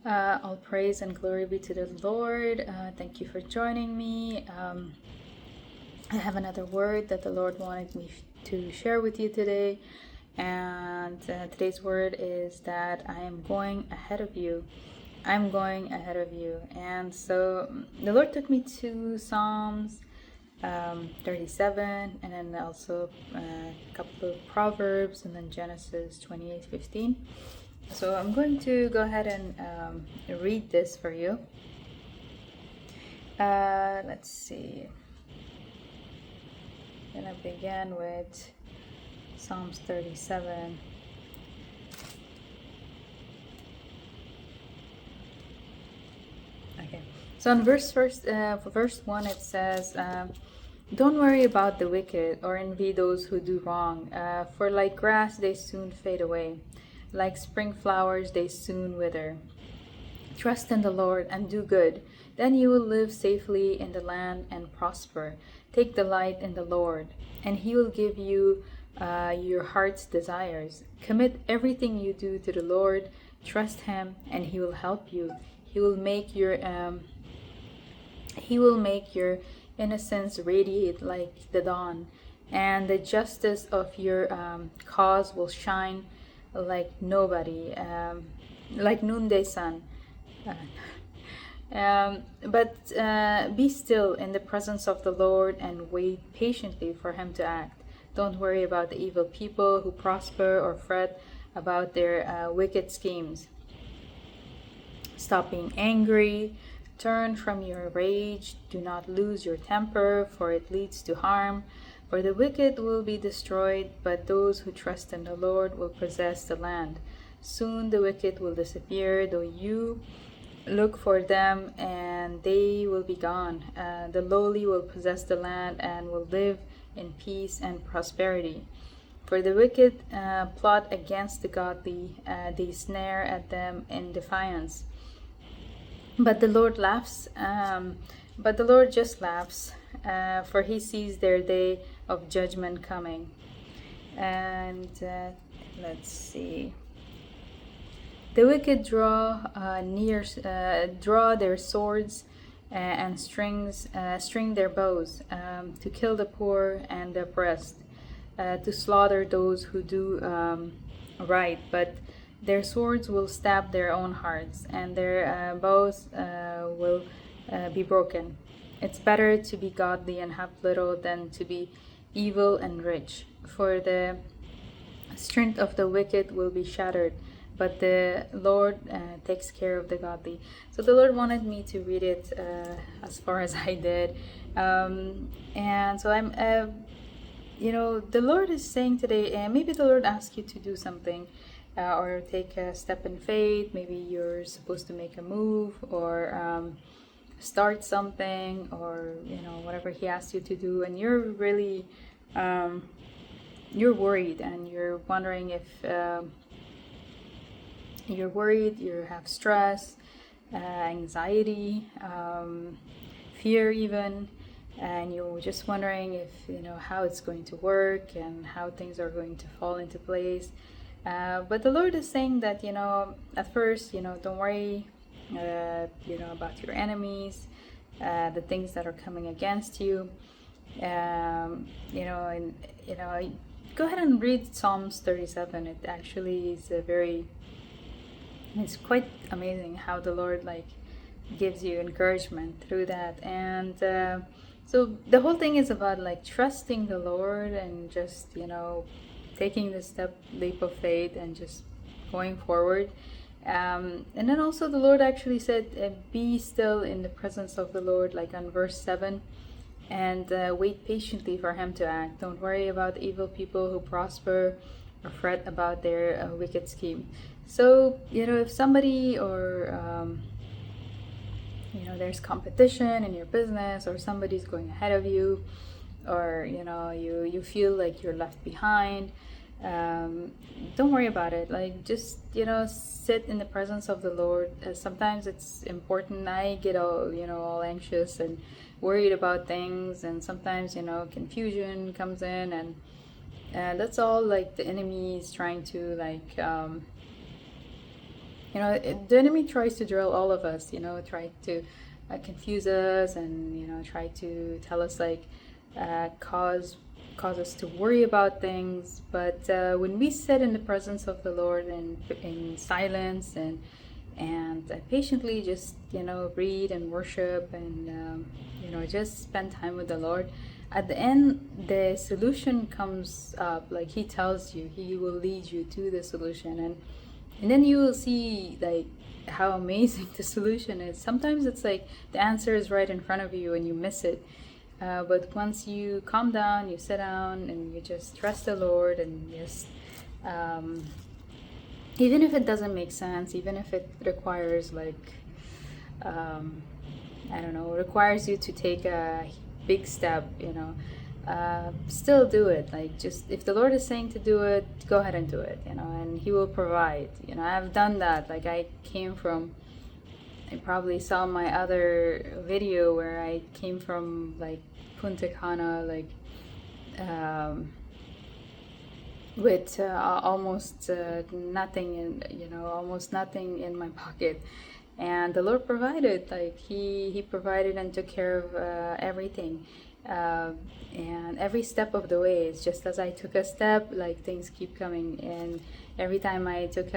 All praise and glory be to the Lord. Thank you for joining me. I have another word that the Lord wanted me to share with you today. And today's word is that I am going ahead of you. I'm going ahead of you. And so the Lord took me to Psalms 37, and then also a couple of Proverbs, and then Genesis 28:15. So I'm going to go ahead and read this for you. Let's see. I'm going to begin with Psalms 37. Okay. So in verse 1 it says, "Don't worry about the wicked or envy those who do wrong, for like grass they soon fade away. Like spring flowers, they soon wither. Trust in the Lord and do good. Then you will live safely in the land and prosper. Take delight in the Lord, and He will give you your heart's desires. Commit everything you do to the Lord. Trust Him, and He will help you. He will make your innocence radiate like the dawn, and the justice of your cause will shine like like noonday sun. But be still in the presence of the Lord and wait patiently for Him to act. Don't worry about the evil people who prosper or fret about their wicked schemes. Stop being angry. Turn from your rage. Do not lose your temper, for it leads to harm. For the wicked will be destroyed, but those who trust in the Lord will possess the land. Soon the wicked will disappear, though you look for them, and they will be gone. The lowly will possess the land and will live in peace and prosperity. For the wicked plot against the godly, they snare at them in defiance. But the Lord laughs. But the Lord just laughs, for He sees their day of judgment coming. And let's see. The wicked draw their swords and string their bows to kill the poor and the oppressed, to slaughter those who do right. But their swords will stab their own hearts, and their bows will be broken. It's better to be godly and have little than to be evil and rich. For the strength of the wicked will be shattered, but the Lord takes care of the godly. So the Lord wanted me to read it as far as I did. And so I'm, the Lord is saying today, maybe the Lord asks you to do something or take a step in faith. Maybe you're supposed to make a move or start something, or whatever He asks you to do, and you're really you're worried and you're wondering if you have stress, anxiety, fear even, and you're just wondering if how it's going to work and how things are going to fall into place. But the Lord is saying that at first don't worry about your enemies, the things that are coming against you. Go ahead and read Psalms 37. It actually is it's quite amazing how the Lord gives you encouragement through that. And so the whole thing is about trusting the Lord and just taking the leap of faith and just going forward. And then also the Lord actually said, be still in the presence of the Lord, like on verse 7, and wait patiently for Him to act. Don't worry about evil people who prosper or fret about their wicked scheme. So if somebody or there's competition in your business, or somebody's going ahead of you, or you feel like you're left behind, don't worry about it. Just sit in the presence of the Lord. Sometimes it's important. I get all anxious and worried about things, and sometimes confusion comes in, and that's all the enemy is trying to The enemy tries to drill all of us, try to confuse us, and try to tell us like cause us to worry about things. But when we sit in the presence of the Lord and in silence and patiently just read and worship, and just spend time with the Lord, at the end the solution comes up. Like he tells you, he will lead you to the solution, and then you will see like how amazing the solution is. Sometimes it's like the answer is right in front of you and you miss it. But once you calm down, you sit down and you just trust the Lord, and just even if it doesn't make sense, even if it requires like I don't know, requires you to take a big step, still do it. Like, just if the Lord is saying to do it, go ahead and do it, and He will provide. I've done that. Like, I probably saw my other video where I came from like Punta Cana, like with almost nothing almost nothing in my pocket, and the Lord provided. Like he provided and took care of everything, and every step of the way. It's just as I took a step, like things keep coming, and every time I took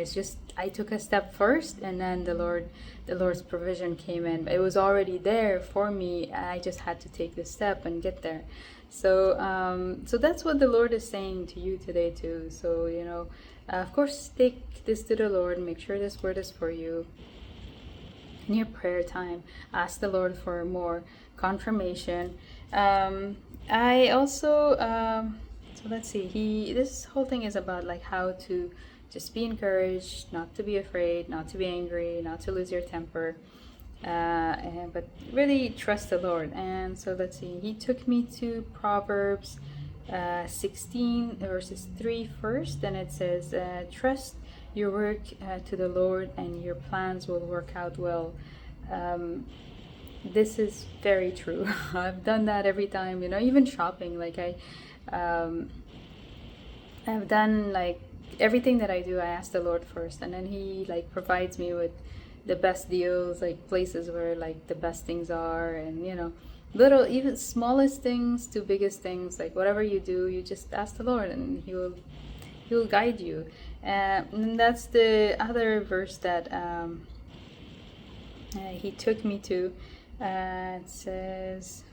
it's just I took a step first, and then the Lord's provision came in. It was already there for me. I just had to take the step and get there. So that's what the Lord is saying to you today too. So of course, take this to the Lord. Make sure this word is for you. In your prayer time, ask the Lord for more confirmation. I also so let's see. This whole thing is about like how to just be encouraged, not to be afraid, not to be angry, not to lose your temper, but really trust the Lord. And so let's see. He took me to Proverbs 16 verses 3 first, and it says, "Trust your work to the Lord, and your plans will work out well." This is very true. I've done that every time. Even shopping. Like I've done like everything that I do, I ask the Lord first, and then He like provides me with the best deals, like places where like the best things are, and little, even smallest things to biggest things. Like whatever you do, you just ask the Lord, and He will guide you. And that's the other verse that He took me to. It says,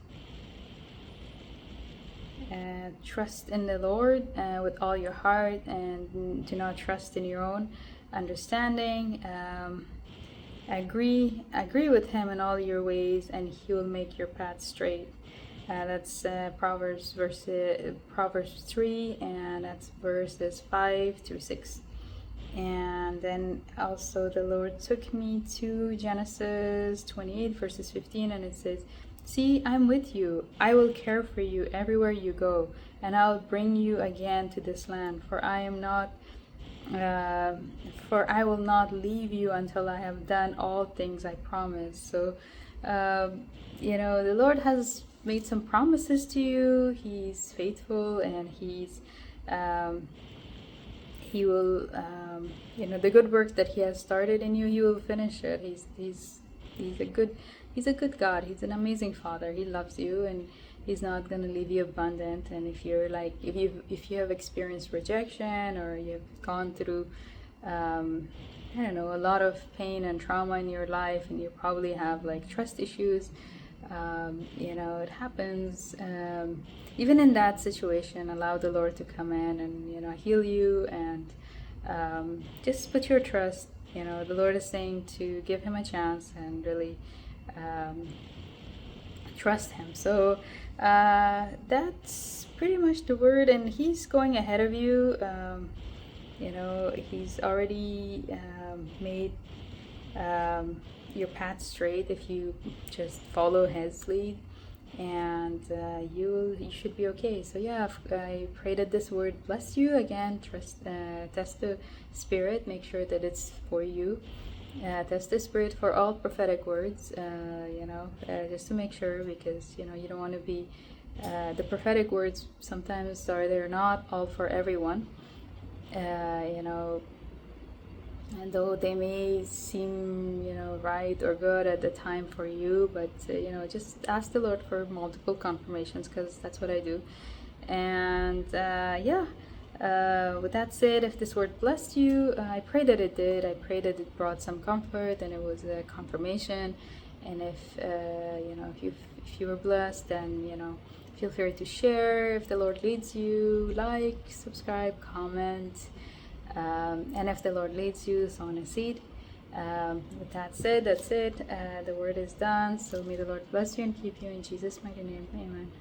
"Trust in the Lord with all your heart, and do not trust in your own understanding. Agree with Him in all your ways, and He will make your path straight." That's Proverbs 3, and that's verses 5 through 6. And then also the Lord took me to Genesis 28 verses 15, and it says, "See, I'm with you. I will care for you everywhere you go, and I'll bring you again to this land. For I will not leave you until I have done all things I promised." So, the Lord has made some promises to you. He's faithful, and He will, the good work that He has started in you, He will finish it. He's a good God. He's an amazing Father. He loves you, and He's not going to leave you abandoned. And if you have experienced rejection, or you've gone through a lot of pain and trauma in your life, and you probably have like trust issues, it happens. Even in that situation, allow the Lord to come in and heal you, and just put your trust. The Lord is saying to give Him a chance and really trust Him. So that's pretty much the word, and He's going ahead of you. He's already made your path straight if you just follow His lead, and you should be okay. So yeah, I pray that this word bless you. Again, test the Spirit, make sure that it's for you. Test the Spirit for all prophetic words, just to make sure, because you don't want to be the prophetic words sometimes they're not all for everyone. and though they may seem, right or good at the time for you, but just ask the Lord for multiple confirmations, because that's what I do. And with that said, if this word blessed you, I pray that it did. I pray that it brought some comfort and it was a confirmation. And if if you were blessed, then feel free to share. If the Lord leads you, like, subscribe, comment. And if the Lord leads you, sow a seed. With that said, that's it. The word is done. So may the Lord bless you and keep you in Jesus' mighty name. Amen.